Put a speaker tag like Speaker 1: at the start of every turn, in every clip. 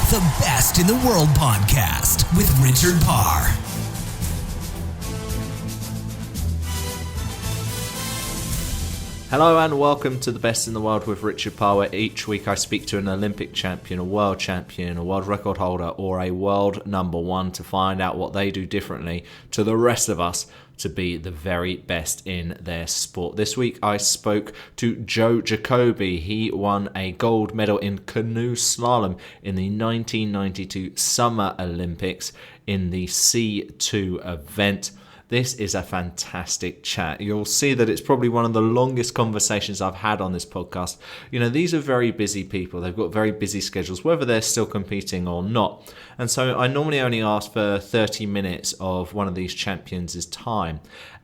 Speaker 1: The Best in the World podcast with Richard Parr.
Speaker 2: Hello and welcome to The Best in the World with Richard Parr, where each week I speak to an Olympic champion, a world champion, a world record holder, or a world number one to find out what they do differently to the rest of us to be the very best in their sport. This week I spoke to Jacobi. He won a gold medal in canoe slalom in the 1992 Summer Olympics in the C2 event. This is a fantastic chat. You'll see that it's probably one of the longest conversations I've had on this podcast. You know, these are very busy people. They've got very busy schedules, whether they're still competing or not. And so I normally only ask for 30 minutes of one of these champions' time.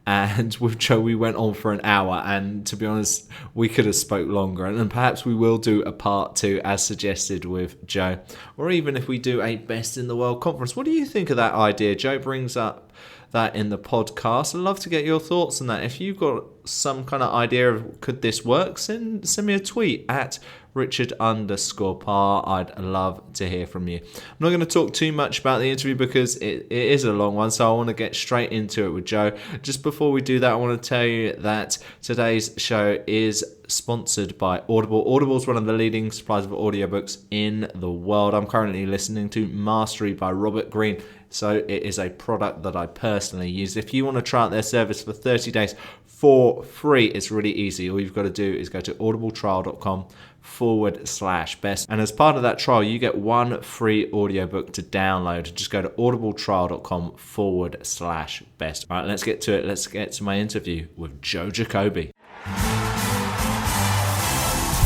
Speaker 2: And with Joe, we went on for an hour. And to be honest, we could have spoke longer. And perhaps we will do a part two as suggested with Joe. Or even if we do a Best in the World conference. What do you think of that idea? Joe brings up that in the podcast. I'd love to get your thoughts on that. If you've got some kind of idea of could this work, send me a tweet at Richard_Parr. I'd love to hear from you. I'm not going to talk too much about the interview because it is a long one, so I want to get straight into it with Joe. Just before we do that, I want to tell you that today's show is sponsored by Audible. Audible is one of the leading suppliers of audiobooks in the world. I'm currently listening to Mastery by Robert Greene, so it is a product that I personally use. If you want to try out their service for 30 days for free, it's really easy. All you've got to do is go to audibletrial.com/best. And as part of that trial, you get one free audiobook to download. Just go to audibletrial.com/best. All right, let's get to it. Let's get to my interview with Joe Jacobi.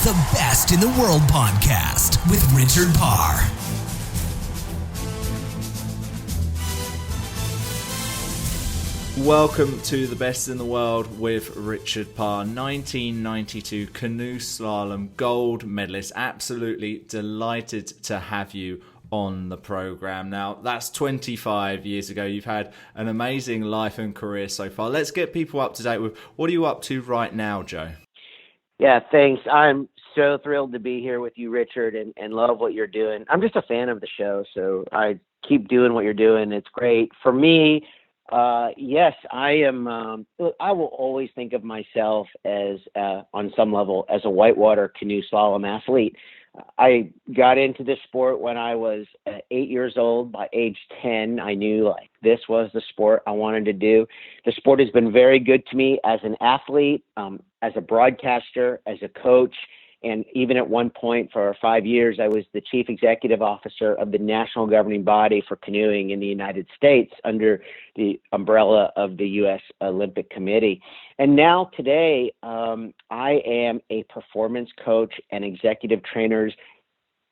Speaker 1: The Best in the World podcast with Richard Parr.
Speaker 2: Welcome to The Best in the World with Richard Parr. 1992 canoe slalom gold medalist. Absolutely delighted to have you on the program. Now, that's 25 years ago. You've had an amazing life and career so far. Let's get people up to date with what are you up to right now, Joe?
Speaker 3: Yeah, thanks. I'm so thrilled to be here with you, Richard, and love what you're doing. I'm just a fan of the show, so I keep doing what you're doing. It's great. For me, yes, I am. I will always think of myself as, on some level, as a whitewater canoe slalom athlete. I got into this sport when I was 8 years old. By age 10, I knew this was the sport I wanted to do. The sport has been very good to me as an athlete, as a broadcaster, as a coach. And even at one point for 5 years, I was the chief executive officer of the national governing body for canoeing in the United States under the umbrella of the U.S. Olympic Committee. And now today, I am a performance coach and executive trainer.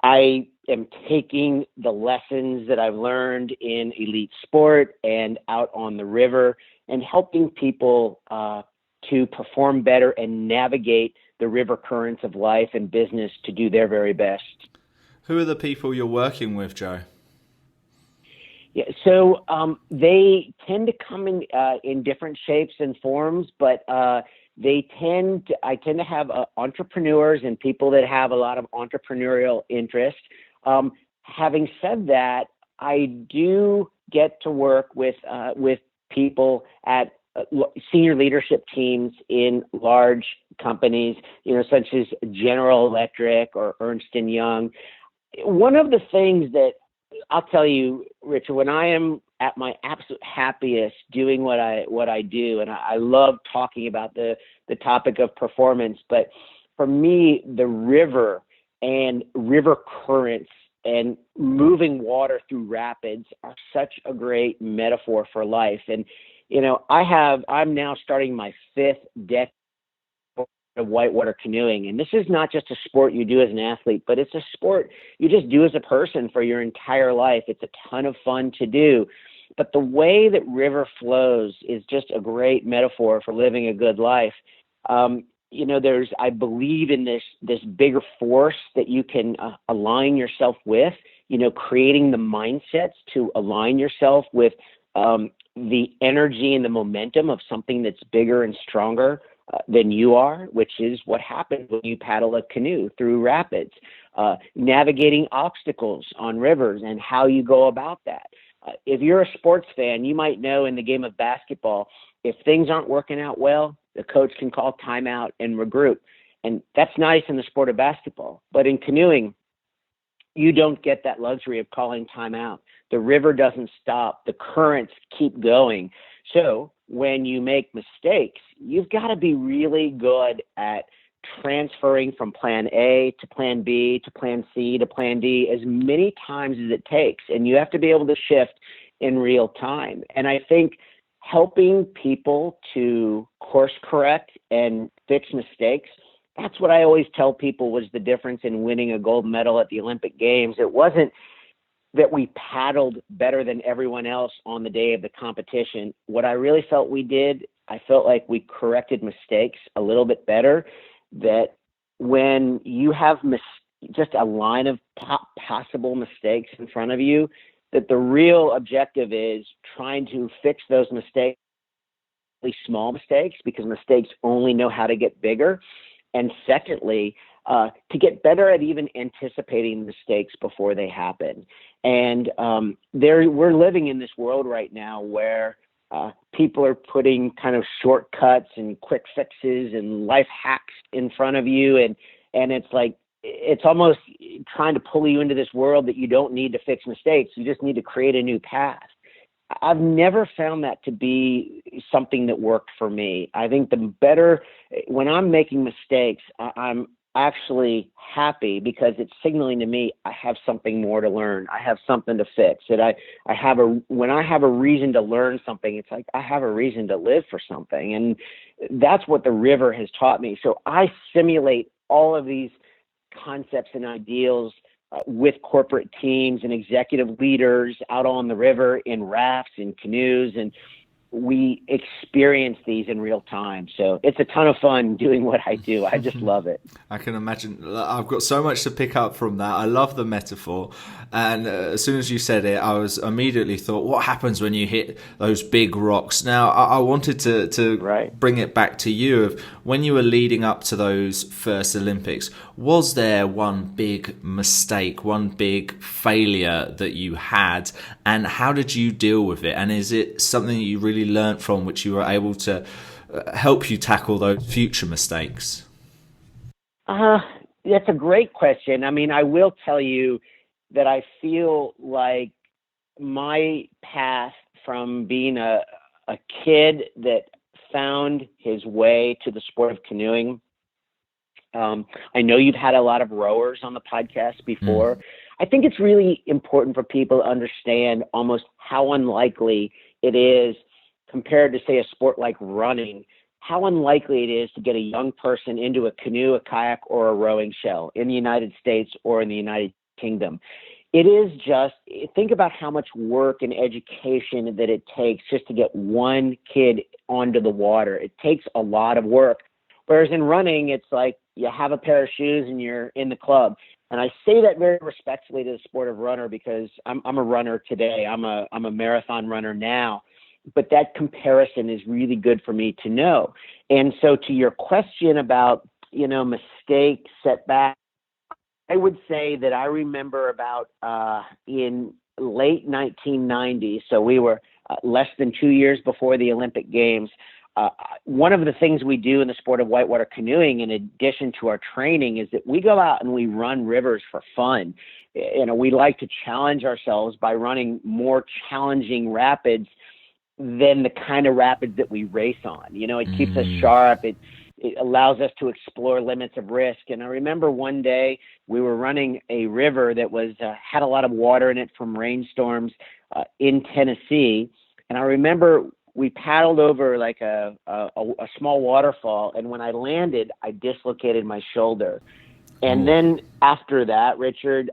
Speaker 3: I am taking the lessons that I've learned in elite sport and out on the river and helping people to perform better and navigate the river currents of life and business to do their very best.
Speaker 2: Who are the people you're working with, Joe?
Speaker 3: Yeah, so they tend to come in different shapes and forms, but I tend to have entrepreneurs and people that have a lot of entrepreneurial interest. Having said that, I do get to work with people at senior leadership teams in large companies, such as General Electric or Ernst & Young. One of the things that I'll tell you, Richard, when I am at my absolute happiest doing what I do, and I love talking about the topic of performance, but for me, the river and river currents and moving water through rapids are such a great metaphor for life. And I'm now starting my 5th decade of whitewater canoeing. And this is not just a sport you do as an athlete, but it's a sport you just do as a person for your entire life. It's a ton of fun to do. But the way that river flows is just a great metaphor for living a good life. I believe in this bigger force that you can align yourself with, creating the mindsets to align yourself with the energy and the momentum of something that's bigger and stronger than you are, which is what happens when you paddle a canoe through rapids. Navigating obstacles on rivers and how you go about that. If you're a sports fan, you might know in the game of basketball, if things aren't working out well, the coach can call timeout and regroup. And that's nice in the sport of basketball. But in canoeing, you don't get that luxury of calling timeout. The river doesn't stop. The currents keep going. So when you make mistakes, you've got to be really good at transferring from plan A to plan B to plan C to plan D as many times as it takes. And you have to be able to shift in real time. And I think helping people to course correct and fix mistakes, that's what I always tell people was the difference in winning a gold medal at the Olympic Games. It wasn't that we paddled better than everyone else on the day of the competition. What I really felt we did, I felt like we corrected mistakes a little bit better. That when you have just a line of possible mistakes in front of you, that the real objective is trying to fix those mistakes, small mistakes, because mistakes only know how to get bigger. And secondly, to get better at even anticipating mistakes before they happen. And we're living in this world right now where people are putting kind of shortcuts and quick fixes and life hacks in front of you. And it's like, it's almost trying to pull you into this world that you don't need to fix mistakes. You just need to create a new path. I've never found that to be something that worked for me. I think when I'm making mistakes, I'm actually happy because it's signaling to me I have something more to learn. I have something to fix. That when I have a reason to learn something, it's like I have a reason to live for something. And that's what the river has taught me. So I simulate all of these concepts and ideals with corporate teams and executive leaders out on the river in rafts and canoes, and we experience these in real time. So it's a ton of fun doing what I do. I just love it.
Speaker 2: I can imagine. I've got so much to pick up from that. I love the metaphor. And as soon as you said it, I was immediately thought, what happens when you hit those big rocks? Now, I wanted to bring it back to you. Of when you were leading up to those first Olympics, was there one big mistake, one big failure that you had? And how did you deal with it? And is it something that you really learned from, which you were able to help you tackle those future mistakes?
Speaker 3: That's a great question. I mean, I will tell you that I feel like my path from being a kid that found his way to the sport of canoeing. I know you've had a lot of rowers on the podcast before. I think it's really important for people to understand almost how unlikely it is compared to, say, a sport like running, how unlikely it is to get a young person into a canoe, a kayak, or a rowing shell in the United States or in the United Kingdom. It is just, think about how much work and education that it takes just to get one kid onto the water. It takes a lot of work. Whereas in running, it's like you have a pair of shoes and you're in the club. And I say that very respectfully to the sport of runner because I'm a runner today. I'm a marathon runner now. But that comparison is really good for me to know. And so to your question about, mistakes, setbacks, I would say that I remember about in late 1990, so we were less than 2 years before the Olympic Games. One of the things we do in the sport of whitewater canoeing, in addition to our training, is that we go out and we run rivers for fun. We like to challenge ourselves by running more challenging rapids than the kind of rapids that we race on. It keeps us sharp. It allows us to explore limits of risk. And I remember one day we were running a river that was had a lot of water in it from rainstorms in Tennessee. And I remember we paddled over like a small waterfall. And when I landed, I dislocated my shoulder. And then after that, Richard,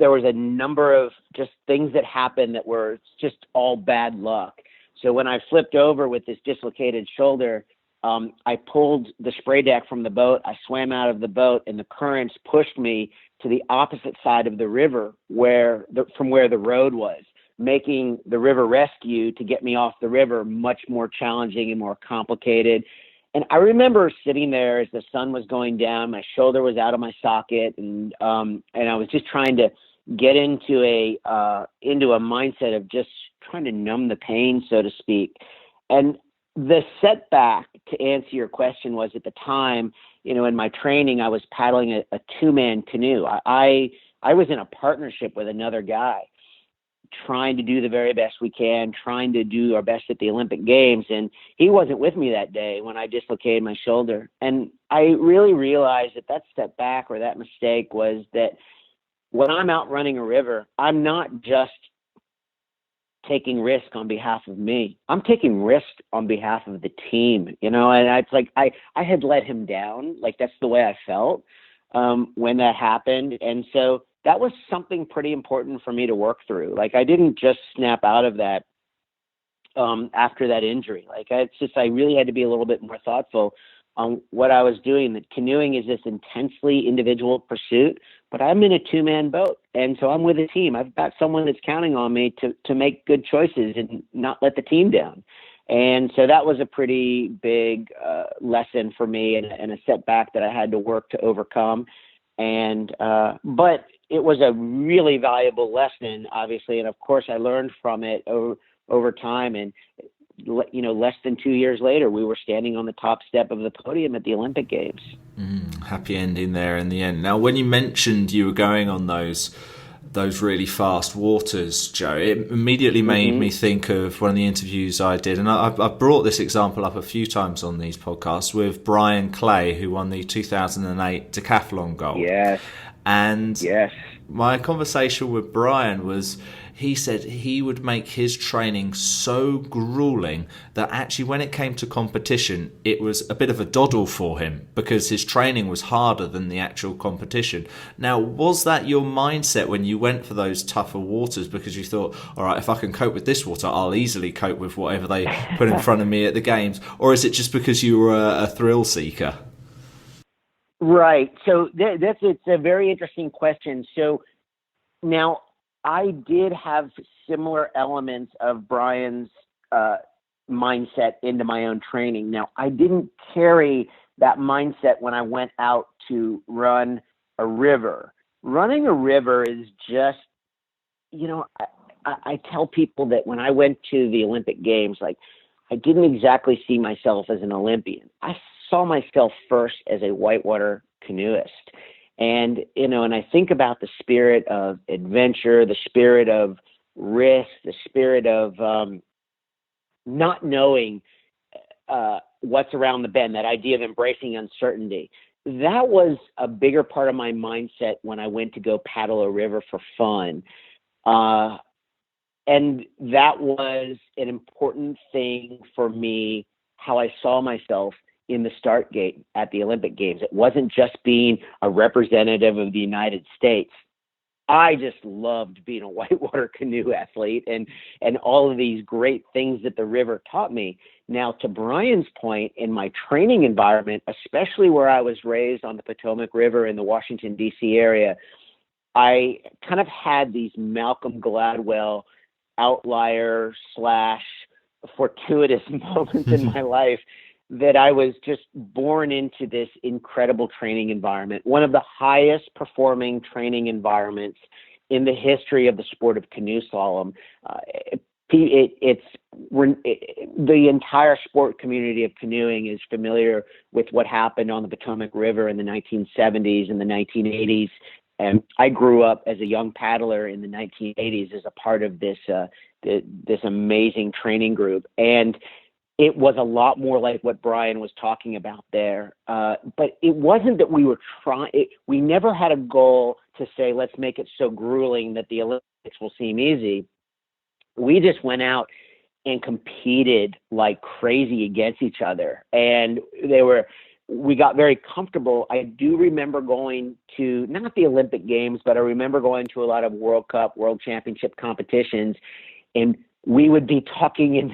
Speaker 3: there was a number of just things that happened that were just all bad luck. So when I flipped over with this dislocated shoulder, I pulled the spray deck from the boat. I swam out of the boat, and the currents pushed me to the opposite side of the river from where the road was, making the river rescue to get me off the river much more challenging and more complicated. And I remember sitting there as the sun was going down, my shoulder was out of my socket, and I was just trying to get into a mindset of just trying to numb the pain, so to speak. And the setback, to answer your question, was at the time, in my training, I was paddling a two-man canoe. I was in a partnership with another guy, trying to do the very best we can, trying to do our best at the Olympic Games. And he wasn't with me that day when I dislocated my shoulder. And I really realized that setback or that mistake was that when I'm out running a river, I'm not just taking risk on behalf of me. I'm taking risk on behalf of the team, and it's like I had let him down. Like, that's the way I felt when that happened. And so that was something pretty important for me to work through. Like, I didn't just snap out of that after that injury. Like, I really had to be a little bit more thoughtful on what I was doing. That canoeing is this intensely individual pursuit, but I'm in a two-man boat. And so I'm with a team. I've got someone that's counting on me to make good choices and not let the team down. And so that was a pretty big lesson for me, and a setback that I had to work to overcome. And but it was a really valuable lesson, obviously. And of course, I learned from it over time. And less than 2 years later, we were standing on the top step of the podium at the Olympic Games.
Speaker 2: Happy ending there in the end. Now, when you mentioned you were going on those really fast waters, Joe, it immediately made me think of one of the interviews I did. And I've brought this example up a few times on these podcasts with Brian Clay, who won the 2008 decathlon gold.
Speaker 3: Yes.
Speaker 2: And
Speaker 3: yes.
Speaker 2: My conversation with Brian was, he said he would make his training so grueling that actually when it came to competition, it was a bit of a doddle for him because his training was harder than the actual competition. Now, was that your mindset when you went for those tougher waters, because you thought, all right, if I can cope with this water, I'll easily cope with whatever they put in front of me at the games? Or is it just because you were a thrill seeker?
Speaker 3: Right. So it's a very interesting question. So now, I did have similar elements of Brian's mindset into my own training. Now, I didn't carry that mindset when I went out to run a river. Running a river is just, I tell people that when I went to the Olympic Games, like, I didn't exactly see myself as an Olympian. I saw myself first as a whitewater canoeist. And, and I think about the spirit of adventure, the spirit of risk, the spirit of not knowing what's around the bend, that idea of embracing uncertainty. That was a bigger part of my mindset when I went to go paddle a river for fun. And that was an important thing for me, how I saw myself in the start gate at the Olympic Games. It wasn't just being a representative of the United States. I just loved being a whitewater canoe athlete and all of these great things that the river taught me. Now, to Brian's point, in my training environment, especially where I was raised on the Potomac River in the Washington, D.C. area, I kind of had these Malcolm Gladwell outlier / fortuitous moments in my life that I was just born into this incredible training environment, one of the highest performing training environments in the history of the sport of canoe slalom. The entire sport community of canoeing is familiar with what happened on the Potomac River in the 1970s and the 1980s. And I grew up as a young paddler in the 1980s as a part of this amazing training group. And it was a lot more like what Brian was talking about there. But it wasn't that we were we never had a goal to say, let's make it so grueling that the Olympics will seem easy. We just went out and competed like crazy against each other. And we got very comfortable. I do remember going to, not the Olympic Games, but I remember going to a lot of World Cup, World Championship competitions. And we would be talking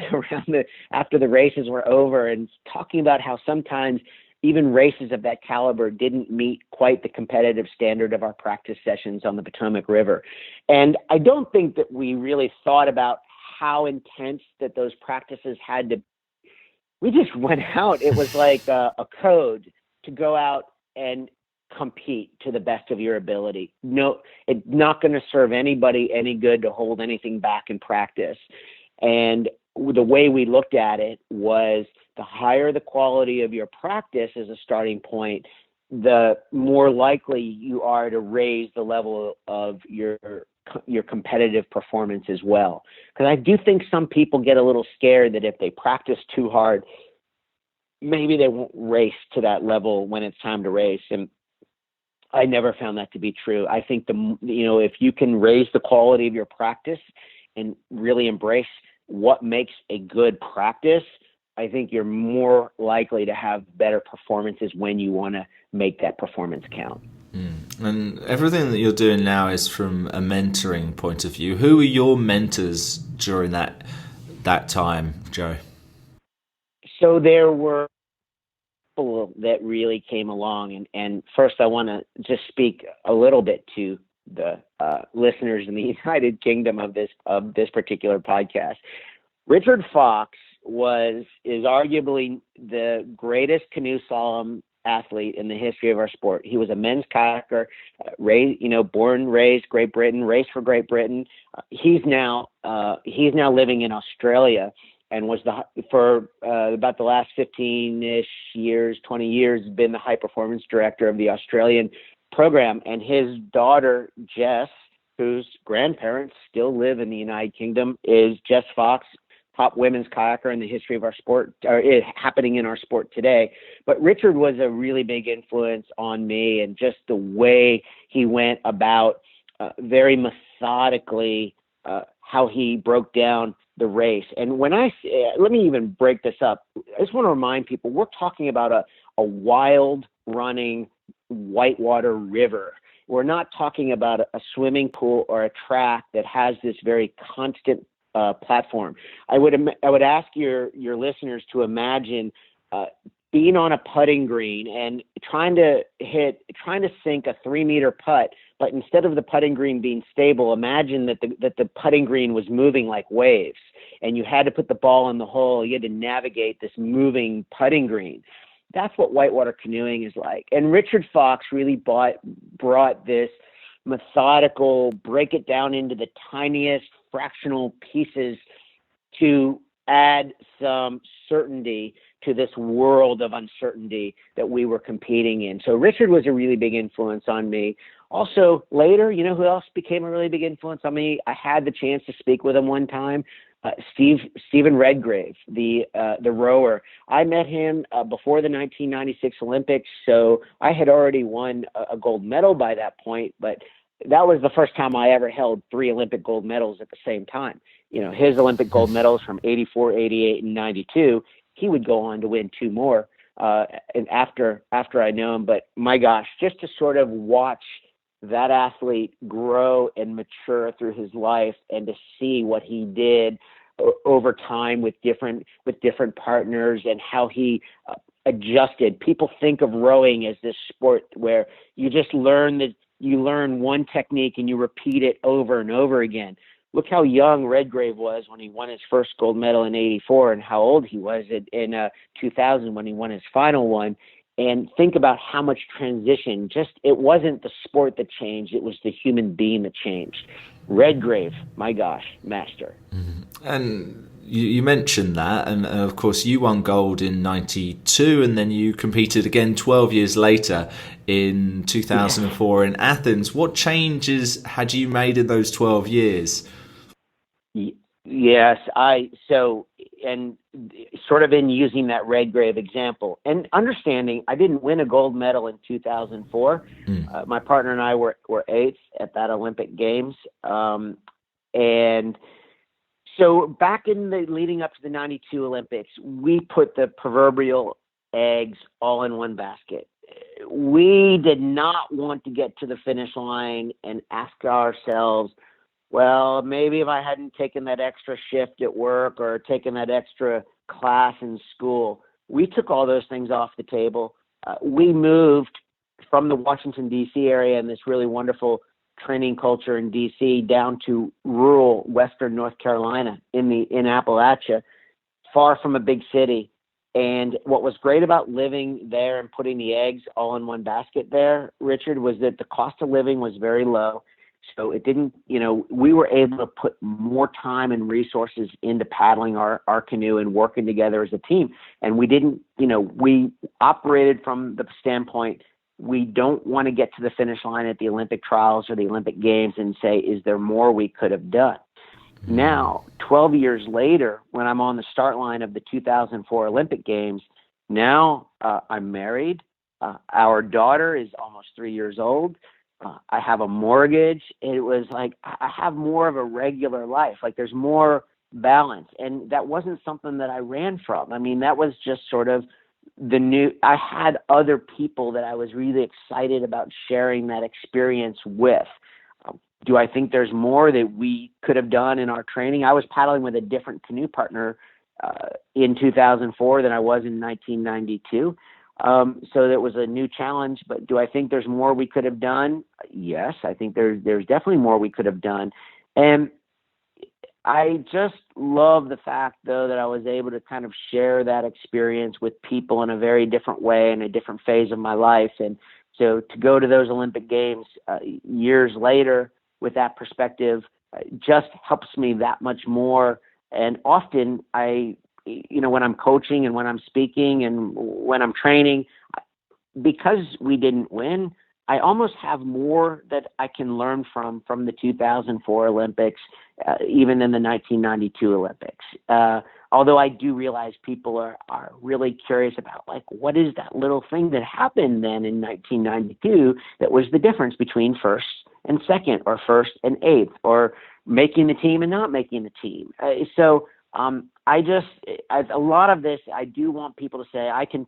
Speaker 3: after the races were over and talking about how sometimes even races of that caliber didn't meet quite the competitive standard of our practice sessions on the Potomac River. And I don't think that we really thought about how intense that those practices had to be we just went out. It was like a code to go out and compete to the best of your ability. No, it's not going to serve anybody any good to hold anything back in practice. And the way we looked at it was, the higher the quality of your practice as a starting point, the more likely you are to raise the level of your competitive performance as well. Because I do think some people get a little scared that if they practice too hard, maybe they won't race to that level when it's time to race. And I never found that to be true. I think if you can raise the quality of your practice and really embrace what makes a good practice, I think you're more likely to have better performances when you want to make that performance count.
Speaker 2: And everything that you're doing now is from a mentoring point of view. Who were your mentors during that time, Joe?
Speaker 3: So there were people that really came along. And first, I want to just speak a little bit to the listeners in the United Kingdom of this particular podcast. Richard Fox is arguably the greatest canoe slalom athlete in the history of our sport. He was a men's kayaker, born, raised Great Britain, raced for Great Britain. He's now living in Australia, and was for about the last 15-ish years, 20 years, been the high performance director of the Australian program. And his daughter, Jess, whose grandparents still live in the United Kingdom, is Jess Fox, top women's kayaker in the history of our sport, or is happening in our sport today. But Richard was a really big influence on me, and just the way he went about very methodically how he broke down the race. And when let me even break this up. I just want to remind people, we're talking about a wild running whitewater river. We're not talking about a swimming pool or a track that has this very constant platform. I would ask your listeners to imagine being on a putting green and trying to sink a 3-meter putt, but instead of the putting green being stable, imagine that the putting green was moving like waves, and you had to put the ball in the hole. You had to navigate this moving putting green. That's what whitewater canoeing is like. And Richard Fox really brought this methodical, break it down into the tiniest fractional pieces to add some certainty to this world of uncertainty that we were competing in. So Richard was a really big influence on me. Also, later, you know who else became a really big influence on me? I had the chance to speak with him one time. Stephen Redgrave, the rower. I met him before the 1996 Olympics, so I had already won a gold medal by that point, but that was the first time I ever held 3 Olympic gold medals at the same time. You know, his Olympic gold medals from 84, 88, and 92, he would go on to win 2 more and after I know him. But my gosh, just to sort of watch that athlete grow and mature through his life, and to see what he did over time with different partners, and how he adjusted. People think of rowing as this sport where you just learn one technique and you repeat it over and over again. Look how young Redgrave was when he won his first gold medal in 84, and how old he was in 2000 when he won his final one. And think about how much transition. It wasn't the sport that changed, it was the human being that changed. Redgrave, my gosh, master.
Speaker 2: And you mentioned that, and of course you won gold in 92, and then you competed again 12 years later in 2004 in Athens. What changes had you made in those 12 years?
Speaker 3: Yes, and sort of in using that Redgrave example and understanding, I didn't win a gold medal in 2004. My partner and I were 8th at that Olympic Games. And so back in the leading up to the 92 Olympics, we put the proverbial eggs all in one basket. We did not want to get to the finish line and ask ourselves, well, maybe if I hadn't taken that extra shift at work or taken that extra class in school. We took all those things off the table. We moved from the Washington, D.C. area and this really wonderful training culture in D.C. down to rural western North Carolina in Appalachia, far from a big city. And what was great about living there and putting the eggs all in one basket there, Richard, was that the cost of living was very low. So it didn't, we were able to put more time and resources into paddling our canoe and working together as a team. And we didn't, we operated from the standpoint, we don't want to get to the finish line at the Olympic trials or the Olympic Games and say, is there more we could have done? Now, 12 years later, when I'm on the start line of the 2004 Olympic Games, now I'm married. Our daughter is almost 3 years old. I have a mortgage. It was like I have more of a regular life. Like there's more balance. And that wasn't something that I ran from. I mean, that was just sort of I had other people that I was really excited about sharing that experience with. Do I think there's more that we could have done in our training? I was paddling with a different canoe partner in 2004 than I was in 1992. So that was a new challenge, but do I think there's more we could have done? Yes, I think there's definitely more we could have done. And I just love the fact, though, that I was able to kind of share that experience with people in a very different way in a different phase of my life. And so to go to those Olympic Games years later with that perspective just helps me that much more. And often when I'm coaching and when I'm speaking and when I'm training, because we didn't win, I almost have more that I can learn from the 2004 Olympics, even in the 1992 Olympics. Although I do realize people are really curious about, like, what is that little thing that happened then in 1992 that was the difference between first and second, or first and eighth, or making the team and not making the team. A lot of this, I do want people to say, I can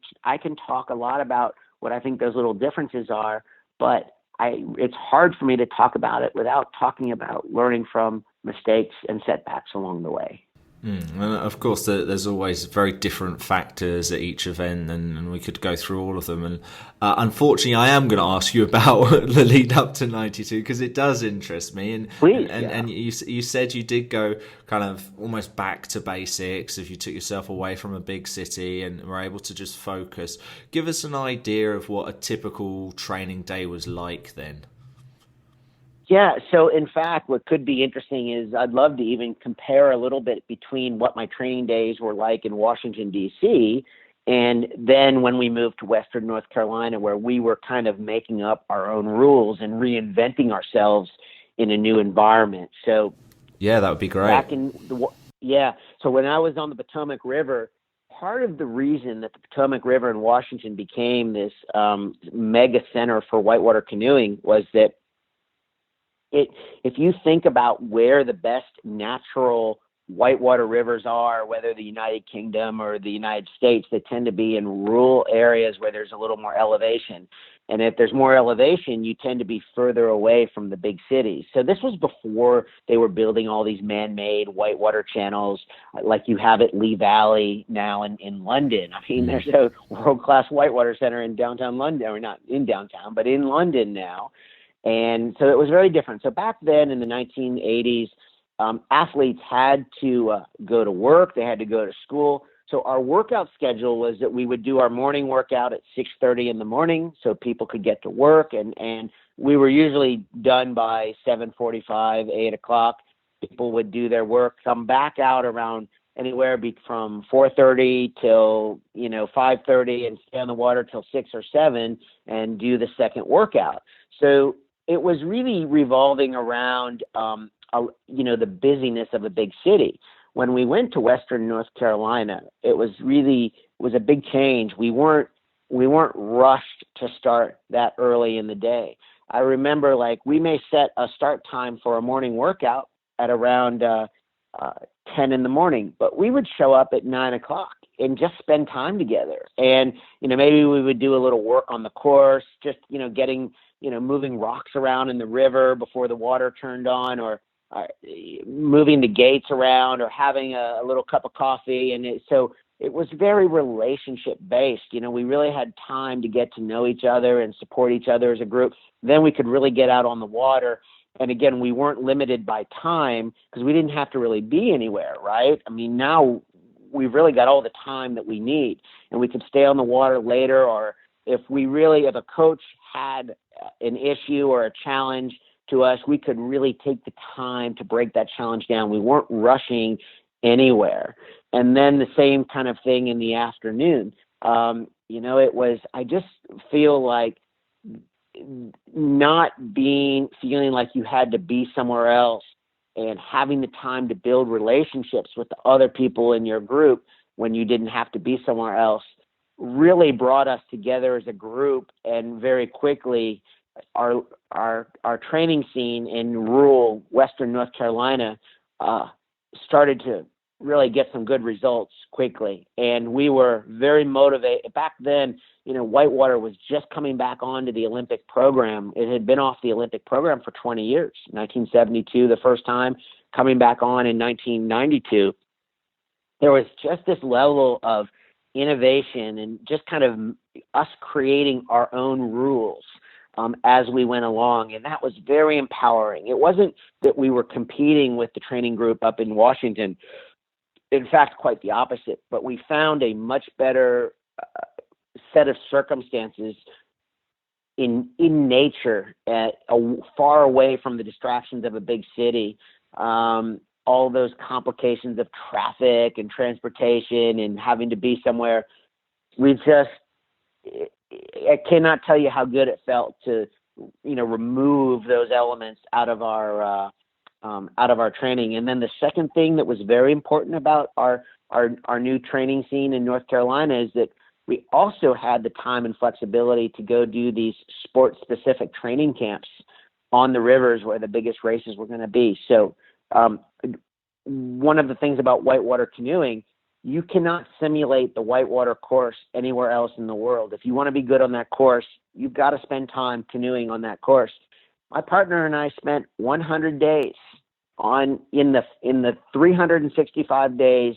Speaker 3: talk a lot about what I think those little differences are, but it's hard for me to talk about it without talking about learning from mistakes and setbacks along the way.
Speaker 2: And of course, there's always very different factors at each event, and we could go through all of them. And unfortunately, I am going to ask you about the lead up to 92 because it does interest me. And
Speaker 3: please,
Speaker 2: and you said you did go kind of almost back to basics if you took yourself away from a big city and were able to just focus. Give us an idea of what a typical training day was like then.
Speaker 3: Yeah, so in fact, what could be interesting is I'd love to even compare a little bit between what my training days were like in Washington, D.C., and then when we moved to Western North Carolina, where we were kind of making up our own rules and reinventing ourselves in a new environment. So
Speaker 2: yeah, that would be great.
Speaker 3: So when I was on the Potomac River, part of the reason that the Potomac River in Washington became this mega center for whitewater canoeing was that if you think about where the best natural whitewater rivers are, whether the United Kingdom or the United States, they tend to be in rural areas where there's a little more elevation. And if there's more elevation, you tend to be further away from the big cities. So this was before they were building all these man-made whitewater channels like you have at Lee Valley now in London. I mean, there's a world-class whitewater center in downtown London, or not in downtown, but in London now. And so it was very different. So back then in the 1980s, athletes had to go to work. They had to go to school. So our workout schedule was that we would do our morning workout at 6:30 in the morning so people could get to work. And we were usually done by 7:45, 8 o'clock. People would do their work, come back out around anywhere from 4:30 till 5:30 and stay on the water till 6 or 7 and do the second workout. So it was really revolving around, the busyness of a big city. When we went to Western North Carolina, it was a big change. We weren't rushed to start that early in the day. I remember, we may set a start time for a morning workout at around 10 in the morning, but we would show up at 9 o'clock and just spend time together. And, maybe we would do a little work on the course, just, getting, moving rocks around in the river before the water turned on, or moving the gates around, or having a little cup of coffee. And so it was very relationship based. We really had time to get to know each other and support each other as a group. Then we could really get out on the water. And again, we weren't limited by time because we didn't have to really be anywhere, right? I mean, now we've really got all the time that we need, and we could stay on the water later, or if a coach had an issue or a challenge to us, we could really take the time to break that challenge down. We weren't rushing anywhere. And then the same kind of thing in the afternoon. I just feel like not feeling like you had to be somewhere else and having the time to build relationships with the other people in your group when you didn't have to be somewhere else really brought us together as a group. And very quickly, our training scene in rural Western North Carolina started to really get some good results quickly. And we were very motivated. Back then, whitewater was just coming back onto the Olympic program. It had been off the Olympic program for 20 years. 1972, the first time, coming back on in 1992. There was just this level of innovation and just kind of us creating our own rules as we went along. And that was very empowering. It wasn't that we were competing with the training group up in Washington. In fact, quite the opposite. But we found a much better set of circumstances in nature, far away from the distractions of a big city. All those complications of traffic and transportation and having to be somewhere. I cannot tell you how good it felt to, remove those elements out of our training. And then the second thing that was very important about our new training scene in North Carolina is that we also had the time and flexibility to go do these sport-specific training camps on the rivers where the biggest races were going to be. So one of the things about whitewater canoeing, you cannot simulate the whitewater course anywhere else in the world. If you want to be good on that course, you've got to spend time canoeing on that course. My partner and I spent 100 days in the 365 days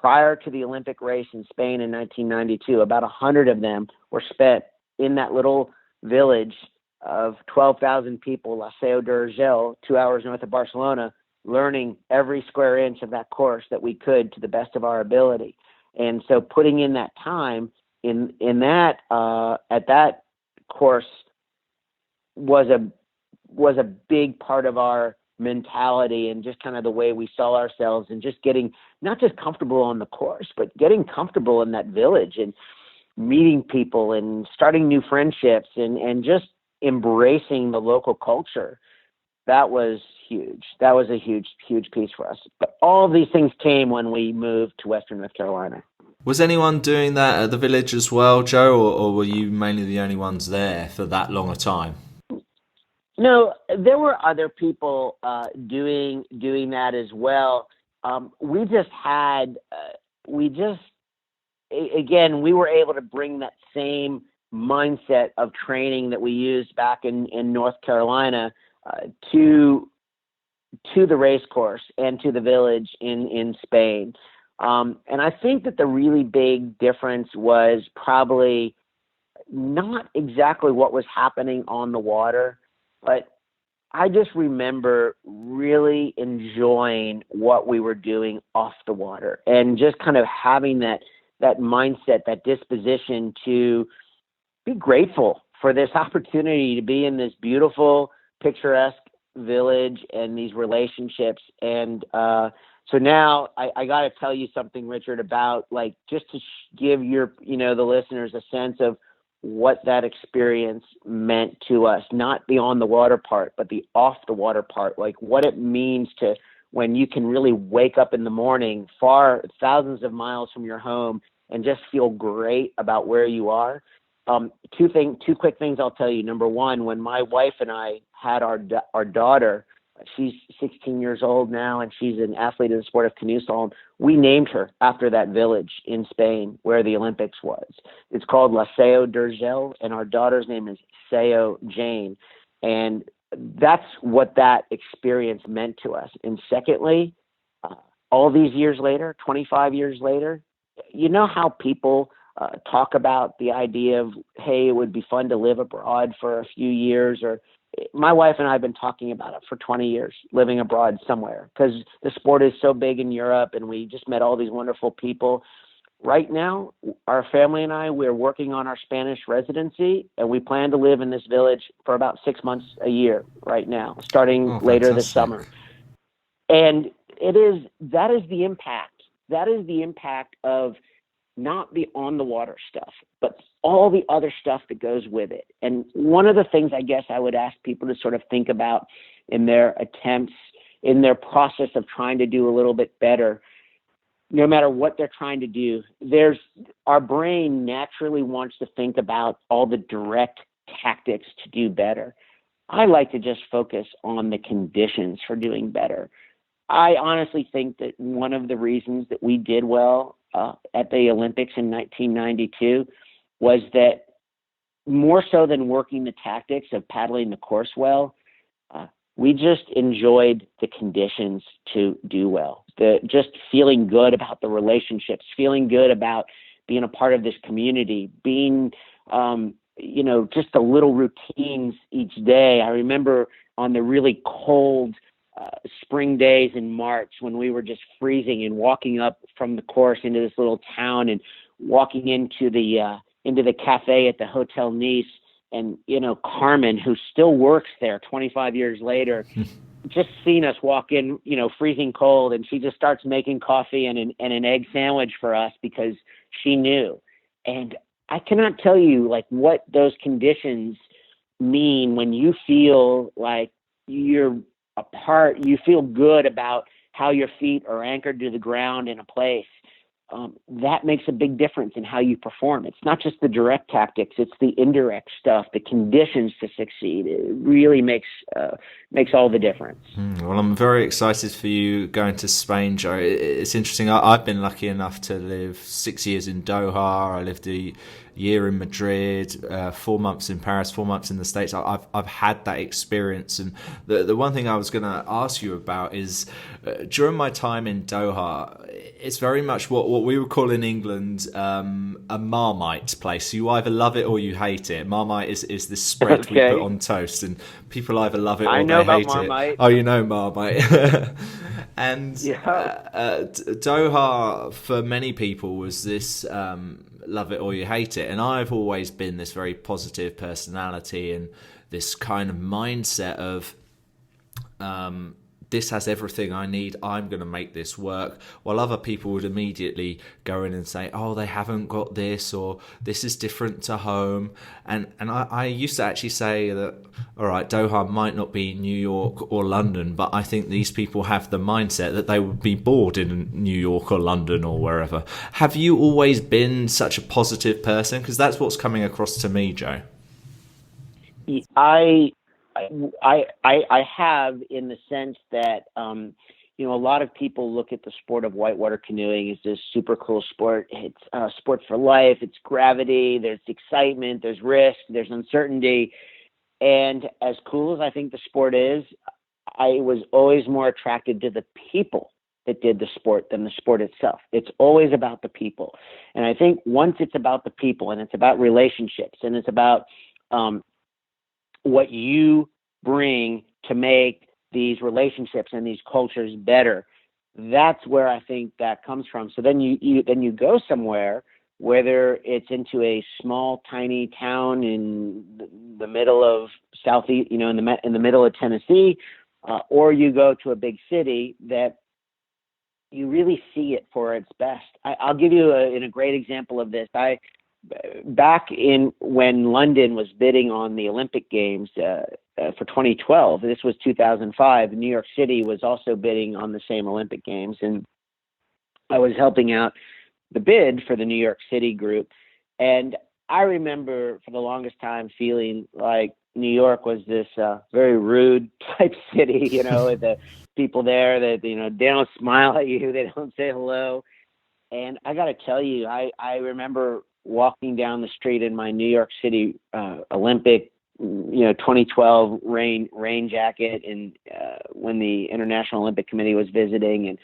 Speaker 3: prior to the Olympic race in Spain in 1992. About 100 of them were spent in that little village of 12,000 people, La Seu d'Urgell, 2 hours north of Barcelona, learning every square inch of that course that we could to the best of our ability. And so putting in that time in that at that course was a big part of our mentality and just kind of the way we saw ourselves, and just getting not just comfortable on the course, but getting comfortable in that village and meeting people and starting new friendships and just embracing the local culture. That was huge. That was a huge, huge piece for us. But all of these things came when we moved to Western North Carolina.
Speaker 2: Was anyone doing that at the village as well, Joe, or were you mainly the only ones there for that long a time?
Speaker 3: No, there were other people doing that as well. We were able to bring that same mindset of training that we used back in North Carolina to the race course and to the village in Spain. And I think that the really big difference was probably not exactly what was happening on the water, but I just remember really enjoying what we were doing off the water and just kind of having that mindset, that disposition to be grateful for this opportunity to be in this beautiful, picturesque village and these relationships. And so now I got to tell you something, Richard, about like just to give the listeners a sense of what that experience meant to us, not the on the water part, but the off the water part, like what it means to when you can really wake up in the morning thousands of miles from your home and just feel great about where you are. Two quick things I'll tell you. Number one, when my wife and I had our daughter, she's 16 years old now, and she's an athlete in the sport of canoe slalom. We named her after that village in Spain where the Olympics was. It's called La Seu d'Urgell, and our daughter's name is Seu Jane. And that's what that experience meant to us. And secondly, all these years later, 25 years later, you know how people talk about the idea of, hey, it would be fun to live abroad for a few years, or my wife and I have been talking about it for 20 years, living abroad somewhere, because the sport is so big in Europe and we just met all these wonderful people. Right now, our family and I, we're working on our Spanish residency, and we plan to live in this village for about 6 months a year right now, starting later this summer. And that is the impact. That is the impact of not the on the water stuff, but all the other stuff that goes with it. And one of the things I guess I would ask people to sort of think about in their attempts, in their process of trying to do a little bit better, no matter what they're trying to do, our brain naturally wants to think about all the direct tactics to do better. I like to just focus on the conditions for doing better. I honestly think that one of the reasons that we did well at the Olympics in 1992 was that, more so than working the tactics of paddling the course well, we just enjoyed the conditions to do well. Just feeling good about the relationships, feeling good about being a part of this community, being, just the little routines each day. I remember on the really cold spring days in March when we were just freezing and walking up from the course into this little town and walking into the cafe at the Hotel Nice. And, Carmen, who still works there 25 years later, just seen us walk in, freezing cold, and she just starts making coffee and an egg sandwich for us because she knew. And I cannot tell you what those conditions mean when you feel like you're apart, you feel good about how your feet are anchored to the ground in a place. That makes a big difference in how you perform. It's not just the direct tactics, it's the indirect stuff, the conditions to succeed. It really makes all the difference.
Speaker 2: Well, I'm very excited for you going to Spain, Joe. It's interesting. I've been lucky enough to live 6 years in Doha. I lived a year in Madrid, 4 months in Paris, 4 months in the States. I've had that experience. And the one thing I was going to ask you about is during my time in Doha, it's very much what we would call in England a Marmite place. You either love it or you hate it. Marmite is this spread we put on toast, and people either love it or they hate
Speaker 3: Marmite.
Speaker 2: it. Oh, you know Marmite. And Doha, for many people, was this love it or you hate it. And I've always been this very positive personality and this kind of mindset of this has everything I need, I'm going to make this work, while other people would immediately go in and say, oh, they haven't got this, or this is different to home. And I used to actually say that, all right, Doha might not be New York or London, but I think these people have the mindset that they would be bored in New York or London or wherever. Have you always been such a positive person? Because that's what's coming across to me, Joe.
Speaker 3: I have, in the sense that, a lot of people look at the sport of whitewater canoeing as this super cool sport. It's a sport for life. It's gravity. There's excitement. There's risk. There's uncertainty. And as cool as I think the sport is, I was always more attracted to the people that did the sport than the sport itself. It's always about the people. And I think once it's about the people and it's about relationships and it's about what you bring to make these relationships and these cultures better, that's where I think that comes from. So then you go somewhere, whether it's into a small tiny town in the middle of southeast, in the middle of Tennessee, or you go to a big city, that you really see it for its best. I'll give you a great example of this. Back in when London was bidding on the Olympic Games for 2012, this was 2005, New York City was also bidding on the same Olympic Games, and I was helping out the bid for the New York City group. And I remember for the longest time feeling like New York was this very rude type city, the people there that, they don't smile at you, they don't say hello. And I got to tell you, I remember walking down the street in my New York City Olympic, 2012 rain jacket, and when the International Olympic Committee was visiting, and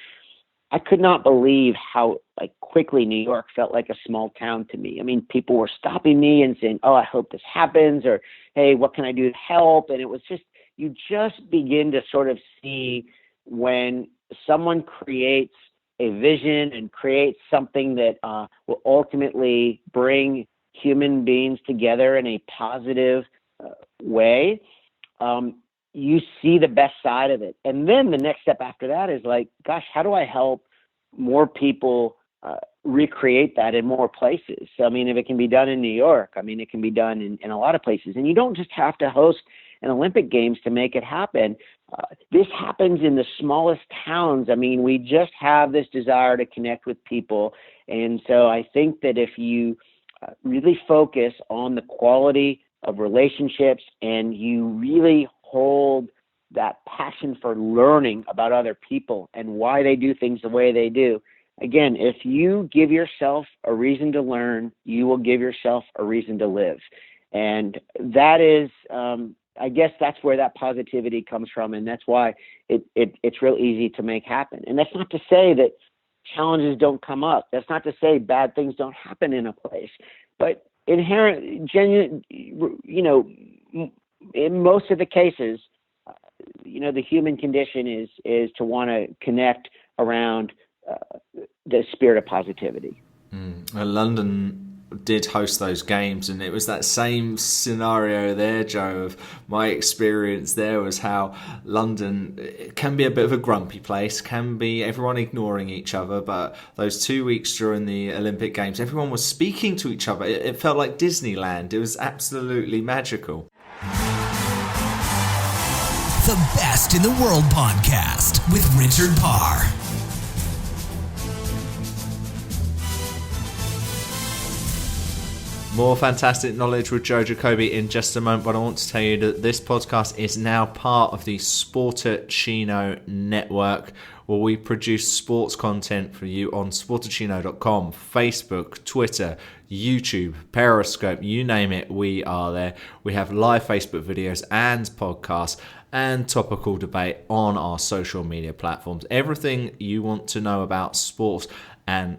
Speaker 3: I could not believe how like quickly New York felt like a small town to me. I mean, people were stopping me and saying, "Oh, I hope this happens," or "Hey, what can I do to help?" And it was just, you just begin to sort of see when someone creates a vision and creates something that will ultimately bring human beings together in a positive way. You see the best side of it. And then the next step after that is like, gosh, how do I help more people recreate that in more places? So, I mean, if it can be done in New York, I mean, it can be done in a lot of places. And you don't just have to host an Olympic Games to make it happen. This happens in the smallest towns. I mean, we just have this desire to connect with people. And so I think that if you really focus on the quality of relationships and you really hold that passion for learning about other people and why they do things the way they do. Again, if you give yourself a reason to learn, you will give yourself a reason to live. And that is, I guess that's where that positivity comes from. And that's why it's real easy to make happen. And that's not to say that challenges don't come up. That's not to say bad things don't happen in a place, but inherent, genuine, in most of the cases, the human condition is to want to connect around the spirit of positivity.
Speaker 2: London did host those games, and it was that same scenario there, Joe. Of my experience there was how London can be a bit of a grumpy place, can be everyone ignoring each other, but those 2 weeks during the Olympic Games, everyone was speaking to each other. It felt like Disneyland. It was absolutely magical.
Speaker 1: The Best in the World podcast with Richard Parr.
Speaker 2: More fantastic knowledge with Joe Jacobi in just a moment, but I want to tell you that this podcast is now part of the Sportacino network, where we produce sports content for you on sportacino.com, Facebook, Twitter, YouTube, Periscope, you name it, we are there. We have live Facebook videos and podcasts and topical debate on our social media platforms. Everything you want to know about sports and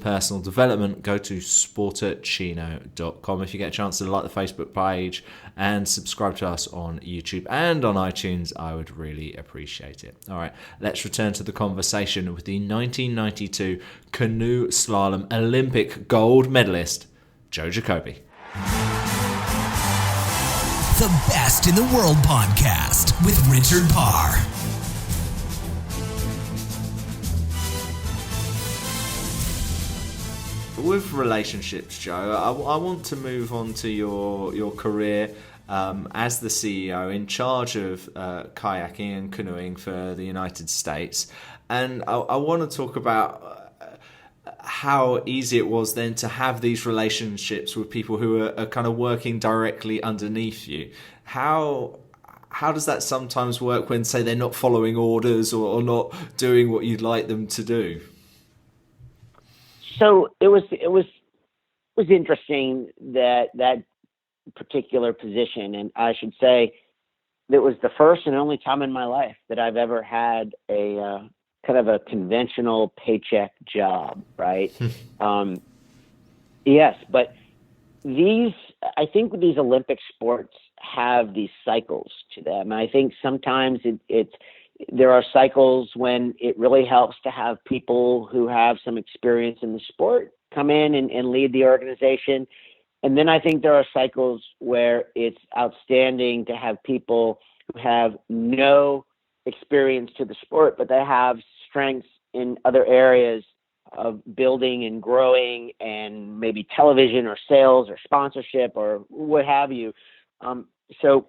Speaker 2: personal development, go to sportacino.com. If you get a chance to like the Facebook page and subscribe to us on YouTube and on iTunes, I would really appreciate it. All right, let's return to the conversation with the 1992 canoe slalom Olympic gold medalist, Joe Jacobi.
Speaker 1: The Best in the World podcast with Richard Parr.
Speaker 2: With relationships, Joe, I want to move on to your career as the CEO in charge of kayaking and canoeing for the United States. And I want to talk about how easy it was then to have these relationships with people who are kind of working directly underneath you. How does that sometimes work when, say, they're not following orders or not doing what you'd like them to do?
Speaker 3: So it was interesting that particular position, and I should say it was the first and only time in my life that I've ever had a kind of a conventional paycheck job, right? Yes, but I think these Olympic sports have these cycles to them. And I think sometimes there are cycles when it really helps to have people who have some experience in the sport come in and lead the organization. And then I think there are cycles where it's outstanding to have people who have no experience to the sport, but they have strengths in other areas of building and growing and maybe television or sales or sponsorship or what have you. So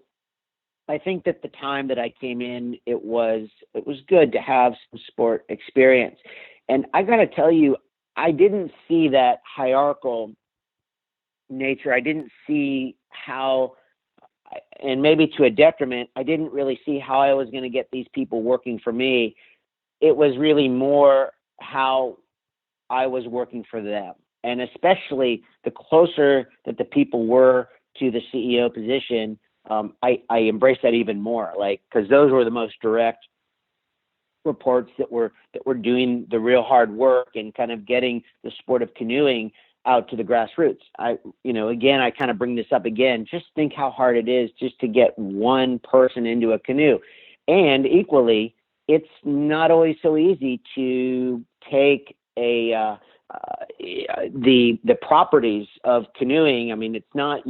Speaker 3: I think that the time that I came in, it was good to have some sport experience. And I got to tell you, I didn't see that hierarchical nature. I didn't see how, and maybe to a detriment, I didn't really see how I was going to get these people working for me. It was really more how I was working for them. And especially the closer that the people were to the CEO position, I embraced that even more, because those were the most direct reports that were doing the real hard work and kind of getting the sport of canoeing out to the grassroots. Again, I kind of bring this up again. Just think how hard it is just to get one person into a canoe, and equally, it's not always so easy to take the properties of canoeing. I mean, it's not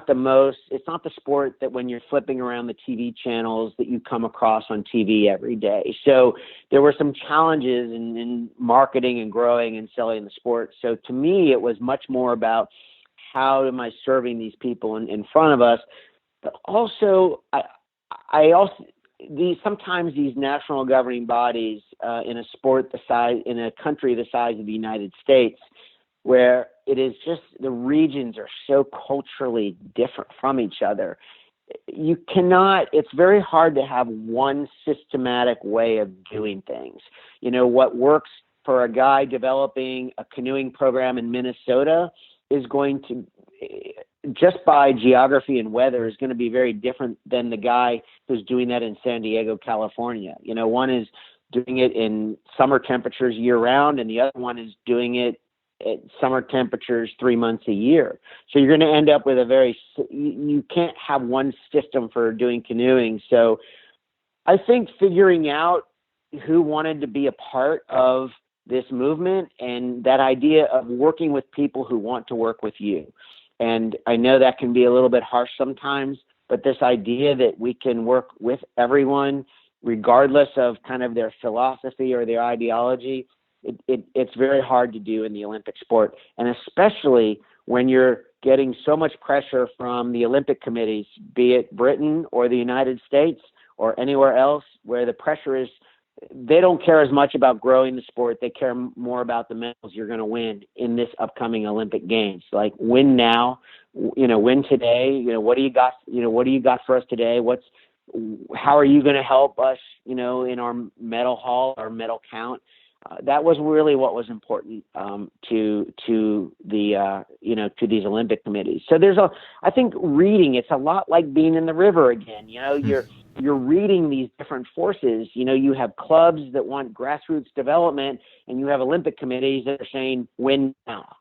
Speaker 3: the sport that when you're flipping around the TV channels that you come across on TV every day. So there were some challenges in marketing and growing and selling the sport. So to me, it was much more about how am I serving these people in front of us. But also, sometimes these national governing bodies in a country the size of the United States, where it is just the regions are so culturally different from each other. It's very hard to have one systematic way of doing things. What works for a guy developing a canoeing program in Minnesota is going to, just by geography and weather, is going to be very different than the guy who's doing that in San Diego, California. One is doing it in summer temperatures year round, and the other one is doing it at summer temperatures 3 months a year. So you're going to end up with you can't have one system for doing canoeing. So I think figuring out who wanted to be a part of this movement and that idea of working with people who want to work with you. And I know that can be a little bit harsh sometimes, but this idea that we can work with everyone, regardless of kind of their philosophy or their ideology, it's very hard to do in the Olympic sport, and especially when you're getting so much pressure from the Olympic committees, be it Britain or the United States or anywhere else, where the pressure is they don't care as much about growing the sport. They care more about the medals you're going to win in this upcoming Olympic Games. Like, win now, win today. What do you got? What do you got for us today? How are you going to help us? In our medal haul, our medal count. That was really what was important to these Olympic committees. So I think reading, it's a lot like being in the river again. You're reading these different forces. You have clubs that want grassroots development, and you have Olympic committees that are saying win now.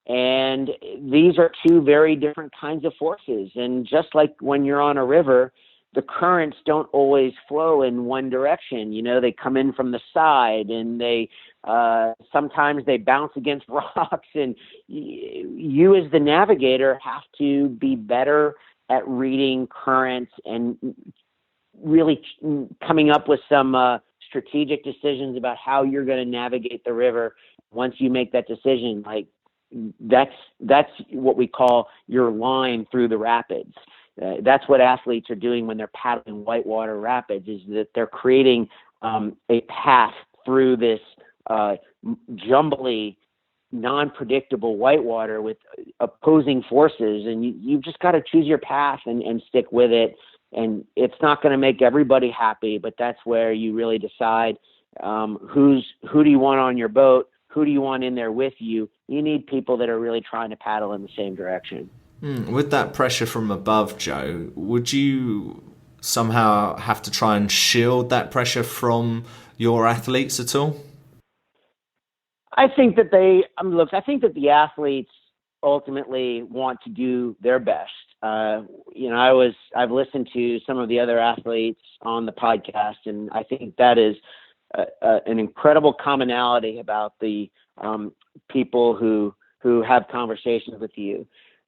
Speaker 3: And these are two very different kinds of forces. And just like when you're on a river, the currents don't always flow in one direction. They come in from the side, and they sometimes they bounce against rocks, and you as the navigator have to be better at reading currents and really coming up with some strategic decisions about how you're going to navigate the river. Once you make that decision, like that's what we call your line through the rapids. That's what athletes are doing when they're paddling whitewater rapids, is that they're creating a path through this jumbly, non-predictable whitewater with opposing forces. And you've just got to choose your path and stick with it. And it's not going to make everybody happy, but that's where you really decide who do you want on your boat, who do you want in there with you. You need people that are really trying to paddle in the same direction.
Speaker 2: With that pressure from above, Joe, would you somehow have to try and shield that pressure from your athletes at all?
Speaker 3: I think that I think that the athletes ultimately want to do their best. I've listened to some of the other athletes on the podcast, and I think that is an incredible commonality about the people who have conversations with you.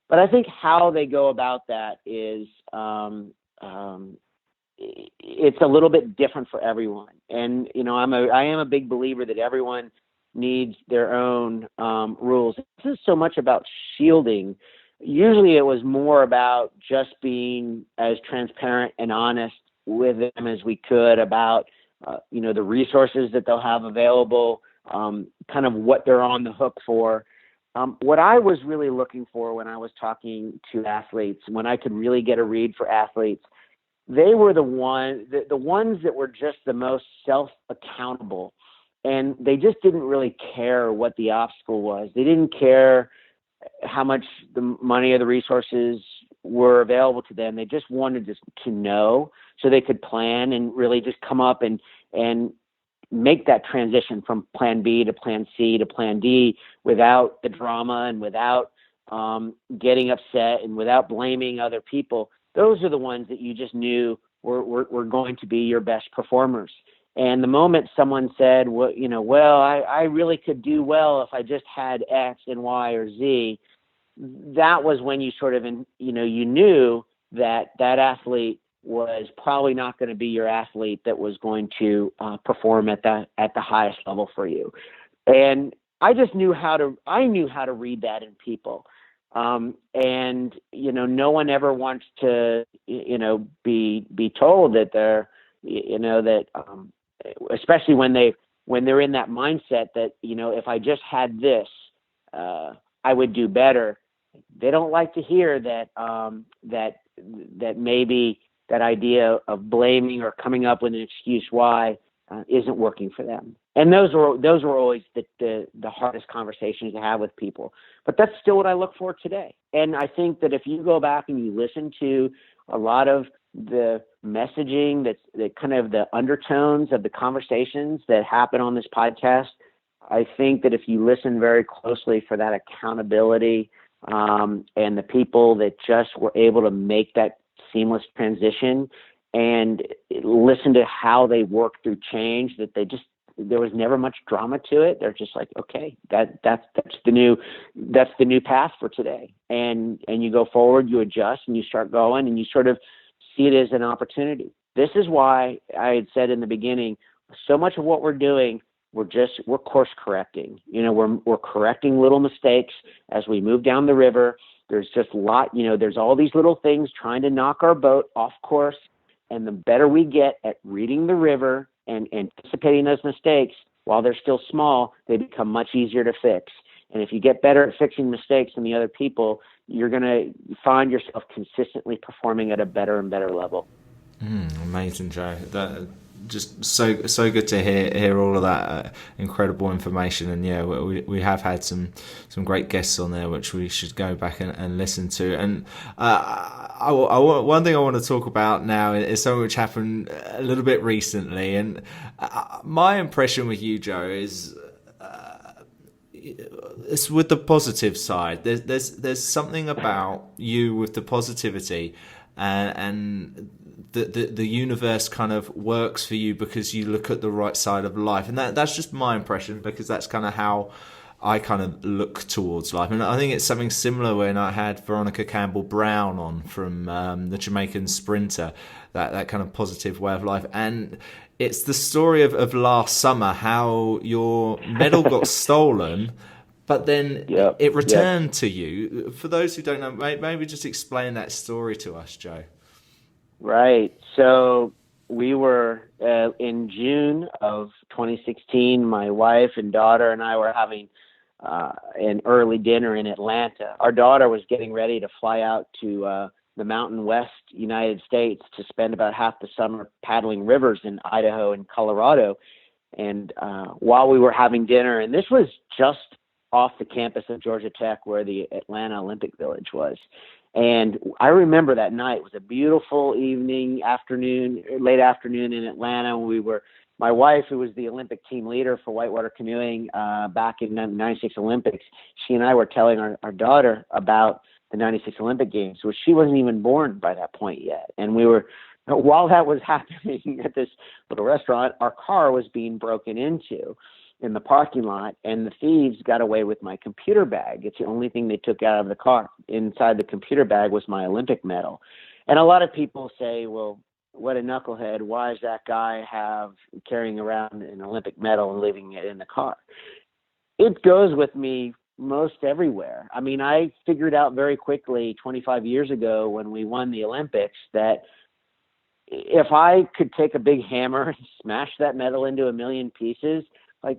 Speaker 3: But I think how they go about that is it's a little bit different for everyone. And I am a big believer that everyone needs their own rules. This is so much about shielding. Usually it was more about just being as transparent and honest with them as we could about the resources that they'll have available, kind of what they're on the hook for. What I was really looking for when I was talking to athletes, when I could really get a read for athletes, they were the ones that were just the most self-accountable, and they just didn't really care what the obstacle was. They didn't care how much the money or the resources were available to them. They just wanted to know so they could plan and really just come up and make that transition from plan B to plan C to plan D without the drama and without getting upset and without blaming other people. Those are the ones that you just knew were going to be your best performers. And the moment someone said, well, I really could do well if I just had X and Y or Z, that was when you sort of, you knew that athlete was probably not going to be your athlete that was going to perform at the highest level for you. And I just knew how to read that in people. And, no one ever wants to, be told that they're, especially when they're in that mindset that, if I just had this, I would do better. They don't like to hear that, that maybe that idea of blaming or coming up with an excuse why isn't working for them. And those were always the hardest conversations to have with people. But that's still what I look for today. And I think that if you go back and you listen to a lot of the messaging, that kind of the undertones of the conversations that happen on this podcast, I think that if you listen very closely for that accountability, and the people that just were able to make that seamless transition and listen to how they work through change, that there was never much drama to it. They're just like, okay, that's the new path for today. And you go forward, you adjust, and you start going, and you sort of see it as an opportunity. This is why I had said in the beginning, so much of what we're doing, we're course correcting. We're correcting little mistakes as we move down the river. There's just there's all these little things trying to knock our boat off course. And the better we get at reading the river and anticipating those mistakes, while they're still small, they become much easier to fix. And if you get better at fixing mistakes than the other people, you're going to find yourself consistently performing at a better and better level.
Speaker 2: Amazing, Joe. That just so good to hear all of that incredible information. And yeah, we have had some great guests on there, which we should go back and listen to. And one thing I want to talk about now is something which happened a little bit recently. And my impression with you, Joe, is it's with the positive side. There's something about you with the positivity, and the universe kind of works for you because you look at the right side of life. And that's just my impression, because that's kind of how I kind of look towards life. And I think it's something similar when I had Veronica Campbell-Brown on from the Jamaican sprinter, that kind of positive way of life. And it's the story of last summer, how your medal got stolen, but then it returned to you. For those who don't know, maybe just explain that story to us, Joe.
Speaker 3: Right. So we were in June of 2016, my wife and daughter and I were having an early dinner in Atlanta. Our daughter was getting ready to fly out to the Mountain West United States to spend about half the summer paddling rivers in Idaho and Colorado. And while we were having dinner, and this was just off the campus of Georgia Tech where the Atlanta Olympic Village was. And I remember that night. It was a beautiful late afternoon in Atlanta. My wife, who was the Olympic team leader for whitewater canoeing back in the 96 Olympics, she and I were telling our daughter about the 96 Olympic Games, which she wasn't even born by that point yet. And while that was happening at this little restaurant, our car was being broken into in the parking lot, and the thieves got away with my computer bag. It's the only thing they took out of the car. Inside the computer bag was my Olympic medal. And a lot of people say, well, what a knucklehead. Why is that guy carrying around an Olympic medal and leaving it in the car? It goes with me most everywhere. I mean, I figured out very quickly 25 years ago when we won the Olympics that if I could take a big hammer and smash that medal into a million pieces,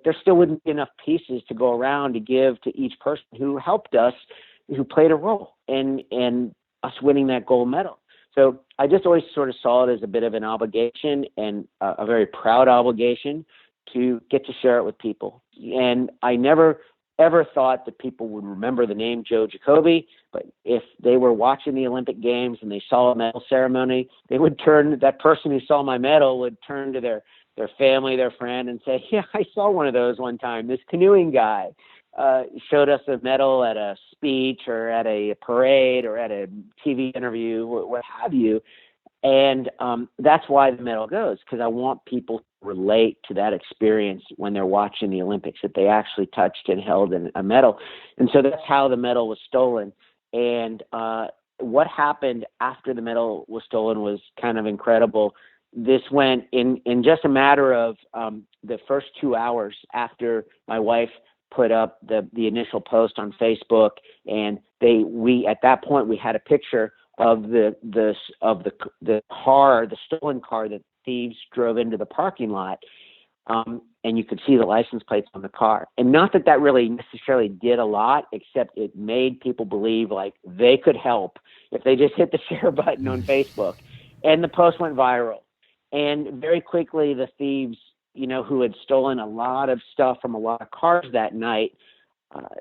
Speaker 3: there still wouldn't be enough pieces to go around to give to each person who helped us, who played a role in us winning that gold medal. So I just always sort of saw it as a bit of an obligation, and a very proud obligation to get to share it with people. And I never ever thought that people would remember the name Joe Jacobi, but if they were watching the Olympic Games and they saw a medal ceremony, that person who saw my medal would turn to their family, their friend, and say, yeah, I saw one of those one time. This canoeing guy showed us a medal at a speech or at a parade or at a TV interview, what have you. And that's why the medal goes, because I want people to relate to that experience when they're watching the Olympics, that they actually touched and held a medal. And so that's how the medal was stolen. And what happened after the medal was stolen was kind of incredible. This went in just a matter of the first 2 hours after my wife put up the initial post on Facebook, and we at that point we had a picture of the car, the stolen car that thieves drove into the parking lot, and you could see the license plates on the car. And not that really necessarily did a lot, except it made people believe like they could help if they just hit the share button on Facebook. And the post went viral. And very quickly, the thieves, who had stolen a lot of stuff from a lot of cars that night,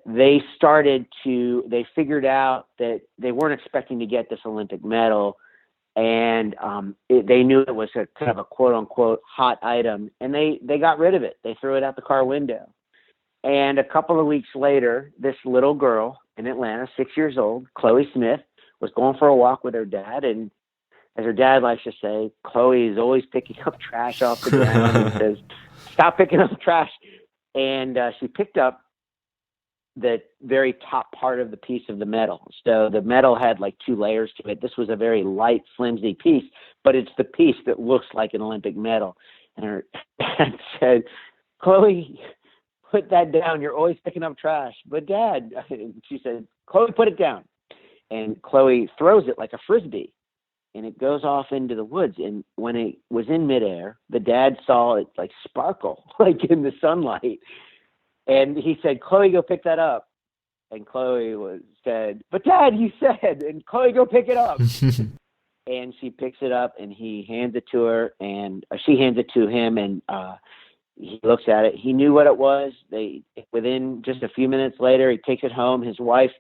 Speaker 3: they figured out that they weren't expecting to get this Olympic medal, and they knew it was a kind of a quote unquote hot item, and they got rid of it. They threw it out the car window. And a couple of weeks later, this little girl in Atlanta, 6 years old, Chloe Smith, was going for a walk with her dad, and as her dad likes to say, Chloe is always picking up trash off the ground and says, "Stop picking up trash." And she picked up the very top part of the piece of the medal. So the medal had like 2 layers to it. This was a very light, flimsy piece, but it's the piece that looks like an Olympic medal. And her dad said, "Chloe, put that down. You're always picking up trash." "But Dad," she said, "Chloe, put it down." And Chloe throws it like a Frisbee, and it goes off into the woods. And when it was in midair, the dad saw it like sparkle, like in the sunlight. And he said, "Chloe, go pick that up." And Chloe said, "But Dad, you said," and Chloe, "Go pick it up." And she picks it up, and he hands it to her, and she hands it to him, and he looks at it. He knew what it was. Within just a few minutes later, he takes it home. His wife,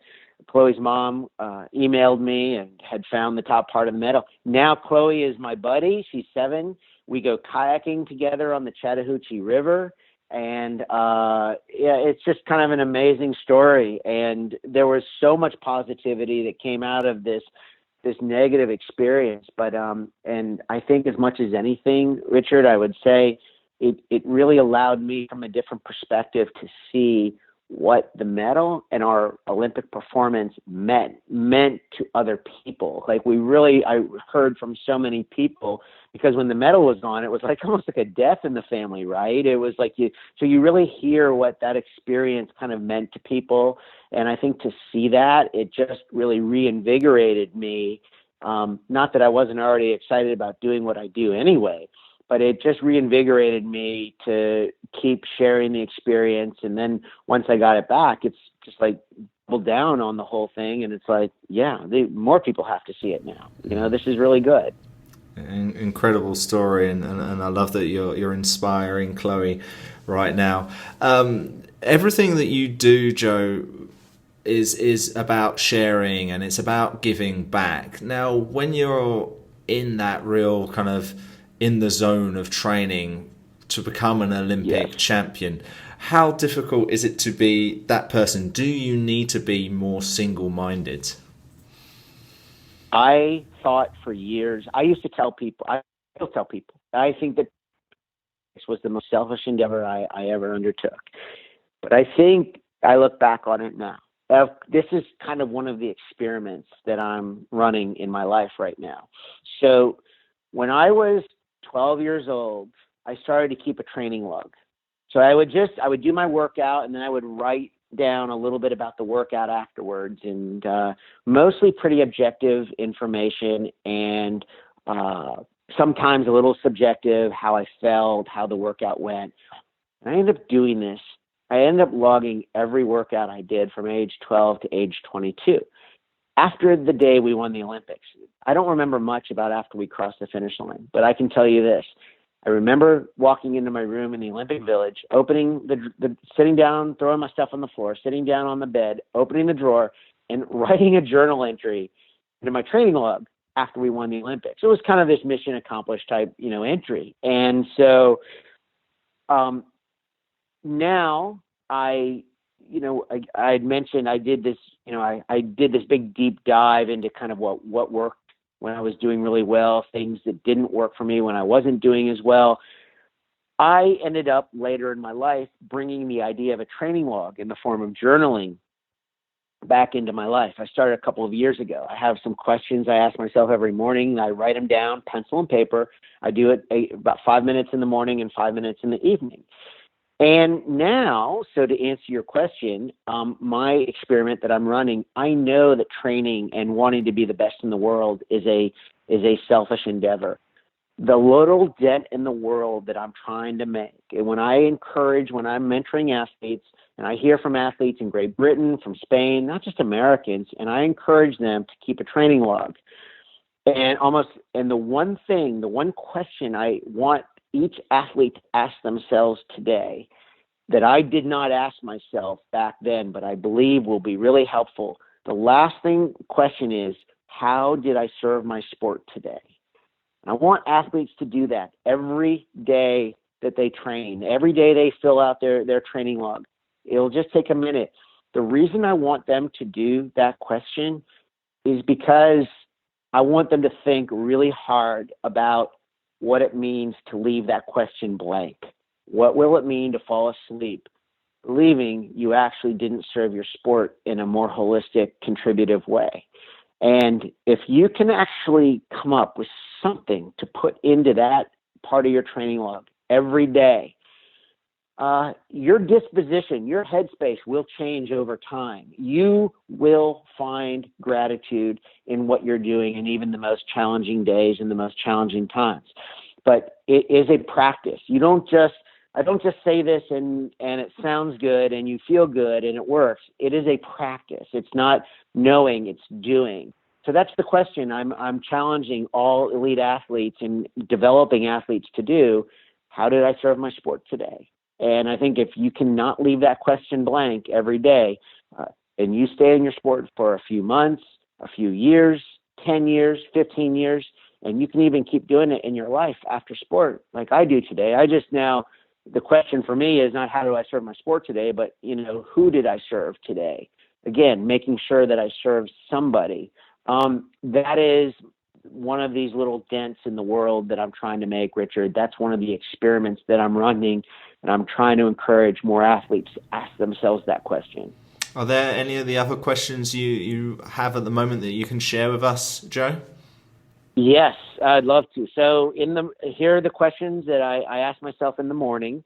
Speaker 3: Chloe's mom, emailed me and had found the top part of the medal. Now Chloe is my buddy. She's 7. We go kayaking together on the Chattahoochee River. And it's just kind of an amazing story. And there was so much positivity that came out of this negative experience. But and I think as much as anything, Richard, I would say it really allowed me from a different perspective to see what the medal and our Olympic performance meant to other people. Like I heard from so many people, because when the medal was on, it was like almost like a death in the family, right? It was like you really hear what that experience kind of meant to people. And I think to see that, it just really reinvigorated me. Not that I wasn't already excited about doing what I do anyway, but it just reinvigorated me to keep sharing the experience. And then once I got it back, it's just like double down on the whole thing. And it's like, more people have to see it now. This is really good.
Speaker 2: Incredible story. And I love that you're inspiring Chloe right now. Everything that you do, Joe, is about sharing, and it's about giving back. Now, when you're in that real kind of in the zone of training to become an Olympic champion, how difficult is it to be that person? Do you need to be more single-minded?
Speaker 3: I thought for years, I used to tell people, I still tell people, I think that this was the most selfish endeavor I ever undertook. But I think I look back on it now. This is kind of one of the experiments that I'm running in my life right now. So when I was 12 years old, I started to keep a training log. So I would do my workout, and then I would write down a little bit about the workout afterwards, and mostly pretty objective information, and sometimes a little subjective, how I felt, how the workout went. And I ended up doing this. I ended up logging every workout I did from age 12 to age 22. After the day we won the Olympics, I don't remember much about after we crossed the finish line, but I can tell you this. I remember walking into my room in the Olympic Village, opening sitting down, throwing my stuff on the floor, sitting down on the bed, opening the drawer, and writing a journal entry into my training log after we won the Olympics. It was kind of this mission accomplished type, entry. And so now I had mentioned I did this, I did this big deep dive into kind of what worked when I was doing really well, things that didn't work for me when I wasn't doing as well. I ended up later in my life bringing the idea of a training log in the form of journaling back into my life. I started a couple of years ago. I have some questions I ask myself every morning. I write them down, pencil and paper. I do it about 5 minutes in the morning and 5 minutes in the evening. And now, so to answer your question, my experiment that I'm running, I know that training and wanting to be the best in the world is a selfish endeavor. The little dent in the world that I'm trying to make, and when I'm mentoring athletes, and I hear from athletes in Great Britain, from Spain, not just Americans, and I encourage them to keep a training log. And the one question I want each athlete to ask themselves today that I did not ask myself back then, but I believe will be really helpful. The last question is, how did I serve my sport today? And I want athletes to do that every day that they train, every day they fill out their training log. It'll just take a minute. The reason I want them to do that question is because I want them to think really hard about what it means to leave that question blank. What will it mean to fall asleep, believing you actually didn't serve your sport in a more holistic, contributive way? And if you can actually come up with something to put into that part of your training log every day, your disposition, your headspace will change over time. You will find gratitude in what you're doing in even the most challenging days and the most challenging times. But it is a practice. I don't just say this and it sounds good and you feel good and it works. It is a practice. It's not knowing, it's doing. So that's the question I'm challenging all elite athletes and developing athletes to do. How did I serve my sport today? And I think if you cannot leave that question blank every day, and you stay in your sport for a few months, a few years, 10 years, 15 years, and you can even keep doing it in your life after sport, like I do today. The question for me is not how do I serve my sport today, but, who did I serve today? Again, making sure that I serve somebody. That is one of these little dents in the world that I'm trying to make, Richard. That's one of the experiments that I'm running, and I'm trying to encourage more athletes to ask themselves that question.
Speaker 2: Are there any of the other questions you have at the moment that you can share with us, Joe?
Speaker 3: Yes, I'd love to. So here are the questions that I ask myself in the morning.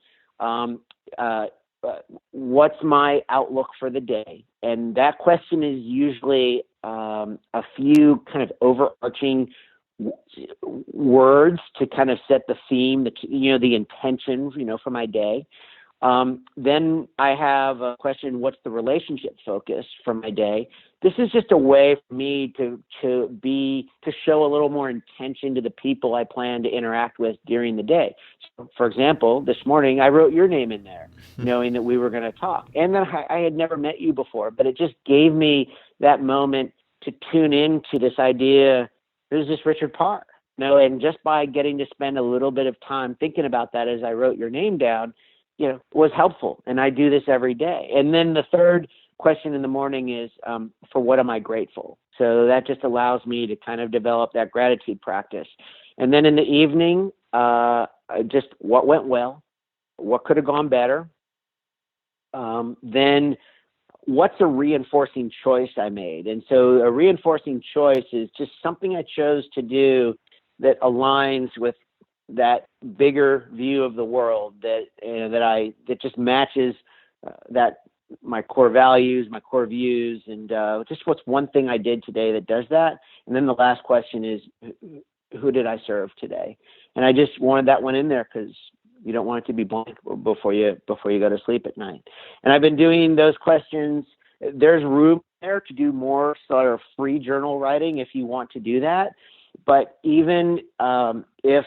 Speaker 3: What's my outlook for the day? And that question is usually a few kind of overarching words to kind of set the theme, the intention, for my day. Then I have a question, what's the relationship focus for my day? This is just a way for me to show a little more intention to the people I plan to interact with during the day. So, for example, this morning I wrote your name in there, knowing that we were going to talk. And then I had never met you before, but it just gave me that moment to tune into this idea, who's this Richard Parr? And just by getting to spend a little bit of time thinking about that as I wrote your name down, was helpful. And I do this every day. And then the third question in the morning is, for what am I grateful? So that just allows me to kind of develop that gratitude practice. And then in the evening, just what went well, what could have gone better. Then what's a reinforcing choice I made? And so a reinforcing choice is just something I chose to do that aligns with that bigger view of the world that just matches that my core values, my core views, and just what's one thing I did today that does that. And then the last question is, who did I serve today? And I just wanted that one in there because you don't want it to be blank before you go to sleep at night. And I've been doing those questions. There's room there to do more sort of free journal writing if you want to do that. But even if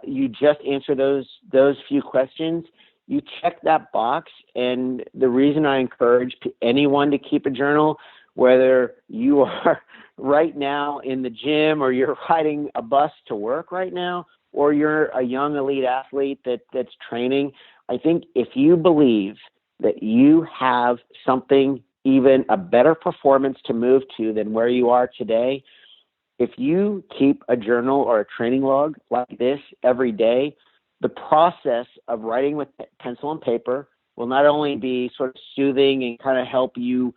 Speaker 3: you just answer those few questions, you check that box. And the reason I encourage anyone to keep a journal, whether you are right now in the gym or you're riding a bus to work right now, or you're a young elite athlete that's training, I think if you believe that you have something, even a better performance to move to than where you are today, if you keep a journal or a training log like this every day, the process of writing with pencil and paper will not only be sort of soothing and kind of help you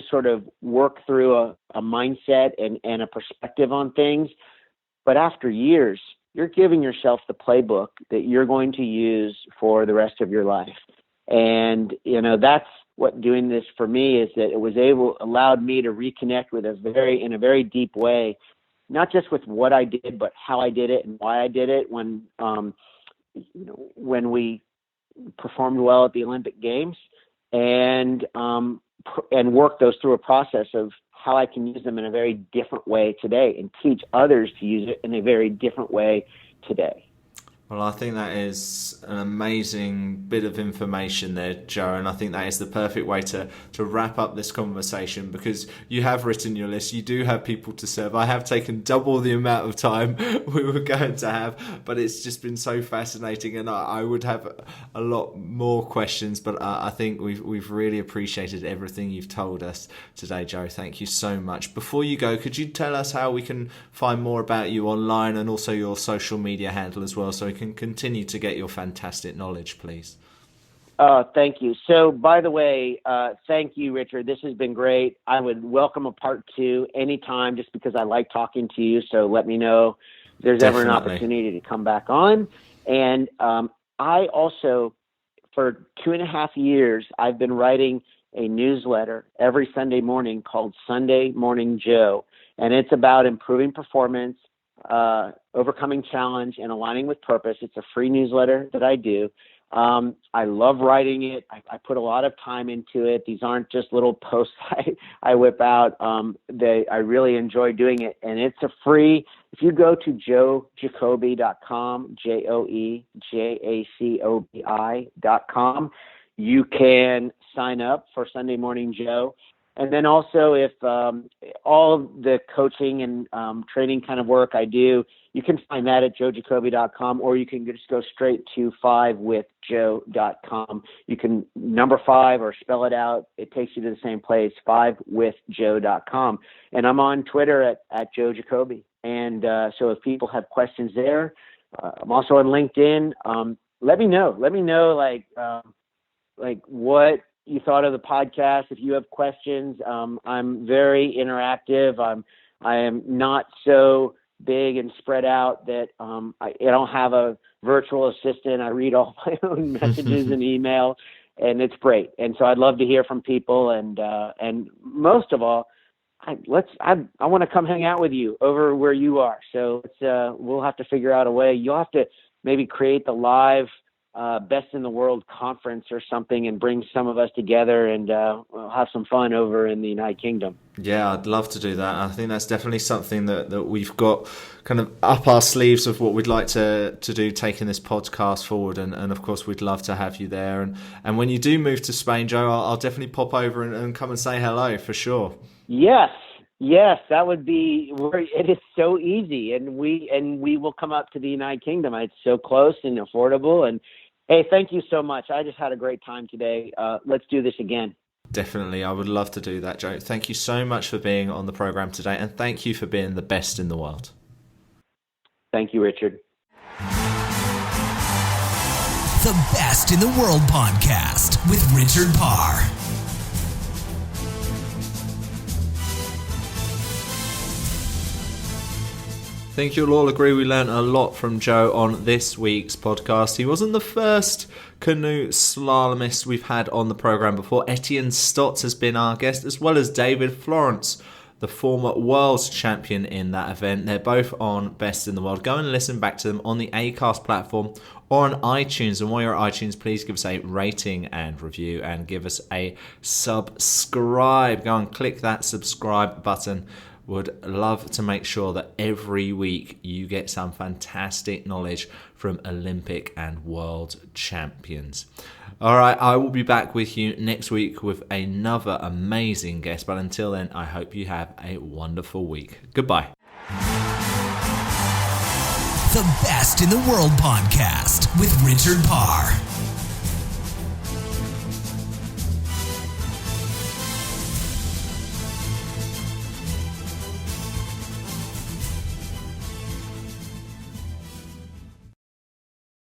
Speaker 3: sort of work through a mindset and a perspective on things, but after years, you're giving yourself the playbook that you're going to use for the rest of your life. And, that's what doing this for me is, that it allowed me to reconnect with in a very deep way, not just with what I did, but how I did it and why I did it when we performed well at the Olympic Games, and work those through a process of how I can use them in a very different way today and teach others to use it in a very different way today.
Speaker 2: Well, I think that is an amazing bit of information there, Joe, and I think that is the perfect way to wrap up this conversation, because you have written your list, you do have people to serve. I have taken double the amount of time we were going to have, but it's just been so fascinating, and I would have a lot more questions, but I think we've really appreciated everything you've told us today, Joe. Thank you so much. Before you go, could you tell us how we can find more about you online and also your social media handle as well, so we can continue to get your fantastic knowledge, please?
Speaker 3: Thank you. So, by the way, thank you, Richard. This has been great. I would welcome a part 2 anytime, just because I like talking to you. So let me know if there's ever an opportunity to come back on. And I also, for 2.5 years, I've been writing a newsletter every Sunday morning called Sunday Morning Joe. And it's about improving performance, overcoming challenge, and aligning with purpose. It's a free newsletter that I do. I love writing it. I put a lot of time into it. These aren't just little posts I whip out. I really enjoy doing it. And it's a free, if you go to joejacobi.com, JoeJacobi.com, you can sign up for Sunday Morning Joe. And then also, if all of the coaching and training kind of work I do, you can find that at joejacobi.com, or you can just go straight to 5withjoe.com. You can number 5 or spell it out. It takes you to the same place, 5withjoe.com. And I'm on Twitter at Joe Jacobi. And so if people have questions there, I'm also on LinkedIn. Let me know. Let me know, like what you thought of the podcast. If you have questions, I'm very interactive. I am not so big and spread out that I don't have a virtual assistant. I read all my own messages and email, and it's great. And so I'd love to hear from people. And most of all, I want to come hang out with you over where you are. So we'll have to figure out a way. You'll have to maybe create the live Best in the World conference or something, and bring some of us together, and we'll have some fun over in the United Kingdom.
Speaker 2: Yeah, I'd love to do that. I think that's definitely something that we've got kind of up our sleeves of what we'd like to do, taking this podcast forward. And of course, we'd love to have you there. And when you do move to Spain, Joe, I'll definitely pop over and come and say hello for sure. Yes,
Speaker 3: that would be. It is so easy, and we will come up to the United Kingdom. It's so close and affordable. And hey, thank you so much. I just had a great time today. Let's do this again.
Speaker 2: Definitely, I would love to do that, Joe. Thank you so much for being on the program today, and thank you for being the best in the world.
Speaker 3: Thank you, Richard.
Speaker 1: The Best in the World podcast with Richard Parr.
Speaker 2: I think you'll all agree we learned a lot from Joe on this week's podcast. He wasn't the first canoe slalomist we've had on the program before. Etienne Stotz has been our guest, as well as David Florence, the former world champion in that event. They're both on Best in the World. Go and listen back to them on the Acast platform or on iTunes. And while you're at iTunes, please give us a rating and review, and give us a subscribe. Go and click that subscribe button. would love to make sure that every week you get some fantastic knowledge from Olympic and world champions. All right, I will be back with you next week with another amazing guest. But until then, I hope you have a wonderful week. Goodbye.
Speaker 1: The Best in the World podcast with Richard Parr.